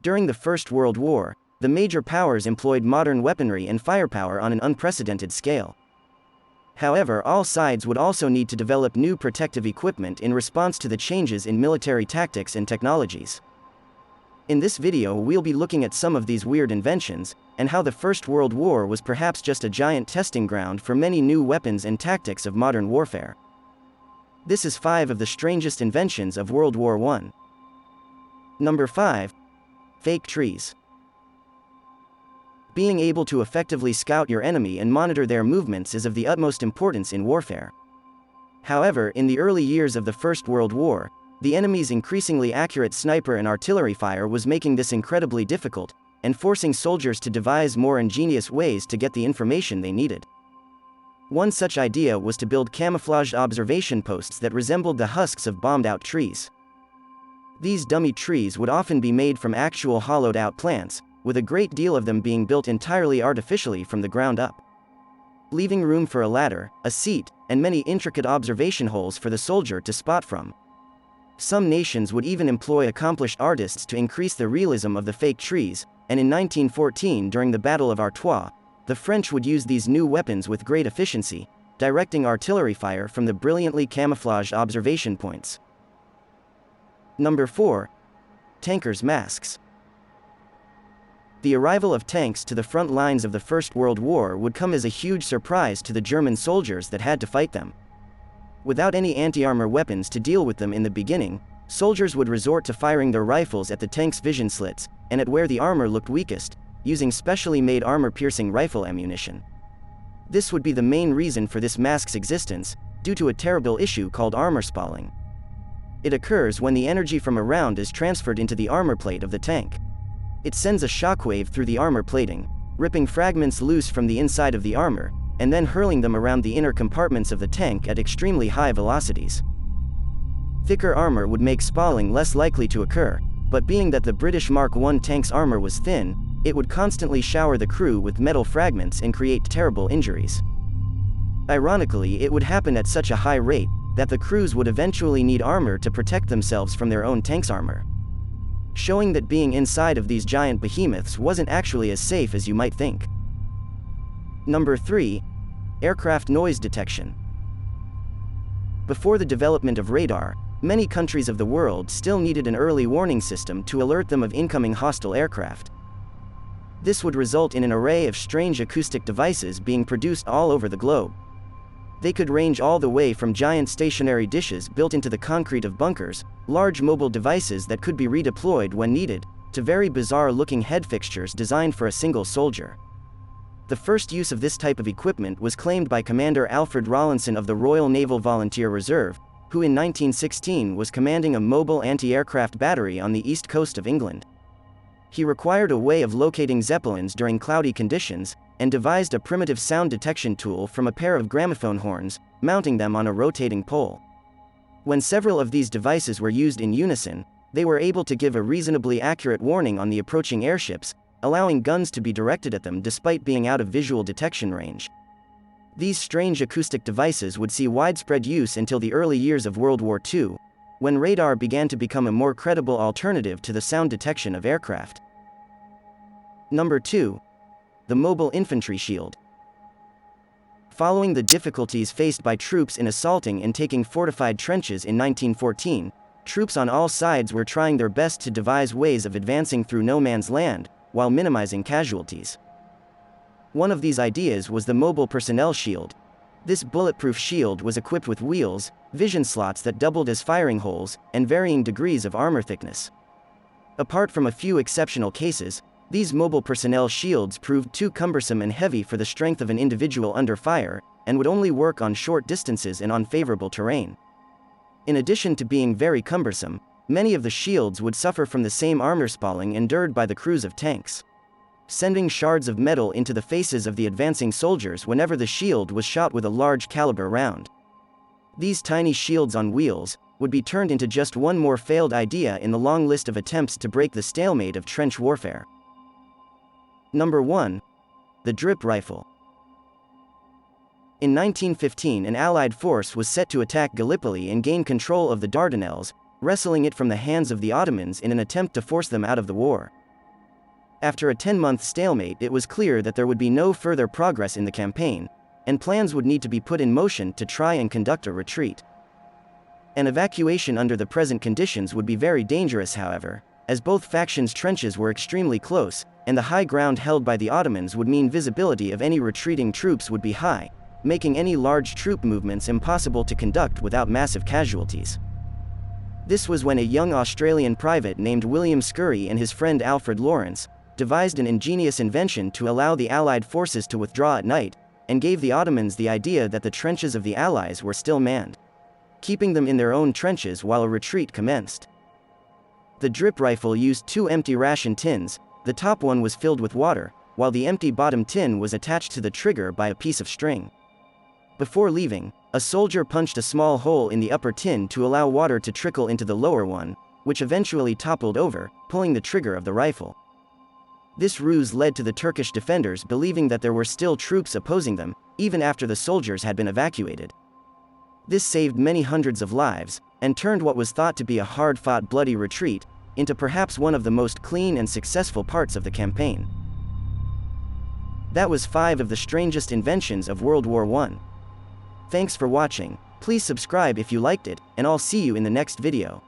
During the First World War, the major powers employed modern weaponry and firepower on an unprecedented scale. However, all sides would also need to develop new protective equipment in response to the changes in military tactics and technologies. In this video, we'll be looking at some of these weird inventions, and how the First World War was perhaps just a giant testing ground for many new weapons and tactics of modern warfare. This is 5 of the strangest inventions of World War I. Number 5. Fake trees. Being able to effectively scout your enemy and monitor their movements is of the utmost importance in warfare. However, in the early years of the First World War, the enemy's increasingly accurate sniper and artillery fire was making this incredibly difficult, and forcing soldiers to devise more ingenious ways to get the information they needed. One such idea was to build camouflaged observation posts that resembled the husks of bombed-out trees. These dummy trees would often be made from actual hollowed-out plants, with a great deal of them being built entirely artificially from the ground up, leaving room for a ladder, a seat, and many intricate observation holes for the soldier to spot from. Some nations would even employ accomplished artists to increase the realism of the fake trees, and in 1914, during the Battle of Artois, the French would use these new weapons with great efficiency, directing artillery fire from the brilliantly camouflaged observation points. Number 4. Tankers' masks. The arrival of tanks to the front lines of the First World War would come as a huge surprise to the German soldiers that had to fight them. Without any anti-armor weapons to deal with them in the beginning, soldiers would resort to firing their rifles at the tank's vision slits, and at where the armor looked weakest, using specially made armor-piercing rifle ammunition. This would be the main reason for this mask's existence, due to a terrible issue called armor spalling. It occurs when the energy from a round is transferred into the armor plate of the tank. It sends a shockwave through the armor plating, ripping fragments loose from the inside of the armor, and then hurling them around the inner compartments of the tank at extremely high velocities. Thicker armor would make spalling less likely to occur, but being that the British Mark I tank's armor was thin, it would constantly shower the crew with metal fragments and create terrible injuries. Ironically, it would happen at such a high rate that the crews would eventually need armor to protect themselves from their own tank's armor, showing that being inside of these giant behemoths wasn't actually as safe as you might think. Number 3. Aircraft noise detection. Before the development of radar, many countries of the world still needed an early warning system to alert them of incoming hostile aircraft. This would result in an array of strange acoustic devices being produced all over the globe. They could range all the way from giant stationary dishes built into the concrete of bunkers, large mobile devices that could be redeployed when needed, to very bizarre-looking head fixtures designed for a single soldier. The first use of this type of equipment was claimed by Commander Alfred Rawlinson of the Royal Naval Volunteer Reserve, who in 1916 was commanding a mobile anti-aircraft battery on the east coast of England. He required a way of locating zeppelins during cloudy conditions, and devised a primitive sound detection tool from a pair of gramophone horns, mounting them on a rotating pole. When several of these devices were used in unison, they were able to give a reasonably accurate warning on the approaching airships, allowing guns to be directed at them despite being out of visual detection range. These strange acoustic devices would see widespread use until the early years of World War II, when radar began to become a more credible alternative to the sound detection of aircraft. Number 2. The mobile infantry shield. Following the difficulties faced by troops in assaulting and taking fortified trenches in 1914, troops on all sides were trying their best to devise ways of advancing through no man's land, while minimizing casualties. One of these ideas was the mobile personnel shield. This bulletproof shield was equipped with wheels, vision slots that doubled as firing holes, and varying degrees of armor thickness. Apart from a few exceptional cases, these mobile personnel shields proved too cumbersome and heavy for the strength of an individual under fire, and would only work on short distances and on favorable terrain. In addition to being very cumbersome, many of the shields would suffer from the same armor spalling endured by the crews of tanks, sending shards of metal into the faces of the advancing soldiers whenever the shield was shot with a large caliber round. These tiny shields on wheels would be turned into just one more failed idea in the long list of attempts to break the stalemate of trench warfare. Number 1. The drip rifle. In 1915, an Allied force was set to attack Gallipoli and gain control of the Dardanelles, wresting it from the hands of the Ottomans in an attempt to force them out of the war. After a 10-month stalemate, it was clear that there would be no further progress in the campaign, and plans would need to be put in motion to try and conduct a retreat. An evacuation under the present conditions would be very dangerous, however, as both factions' trenches were extremely close, and the high ground held by the Ottomans would mean visibility of any retreating troops would be high, making any large troop movements impossible to conduct without massive casualties. This was when a young Australian private named William Scurry and his friend Alfred Lawrence devised an ingenious invention to allow the Allied forces to withdraw at night, and gave the Ottomans the idea that the trenches of the Allies were still manned, keeping them in their own trenches while a retreat commenced. The drip rifle used 2 empty ration tins. The top one was filled with water, while the empty bottom tin was attached to the trigger by a piece of string. Before leaving, a soldier punched a small hole in the upper tin to allow water to trickle into the lower one, which eventually toppled over, pulling the trigger of the rifle. This ruse led to the Turkish defenders believing that there were still troops opposing them, even after the soldiers had been evacuated. This saved many hundreds of lives, and turned what was thought to be a hard-fought bloody retreat into perhaps one of the most clean and successful parts of the campaign. That was 5 of the strangest inventions of World War I. Thanks for watching. Please subscribe if you liked it, and I'll see you in the next video.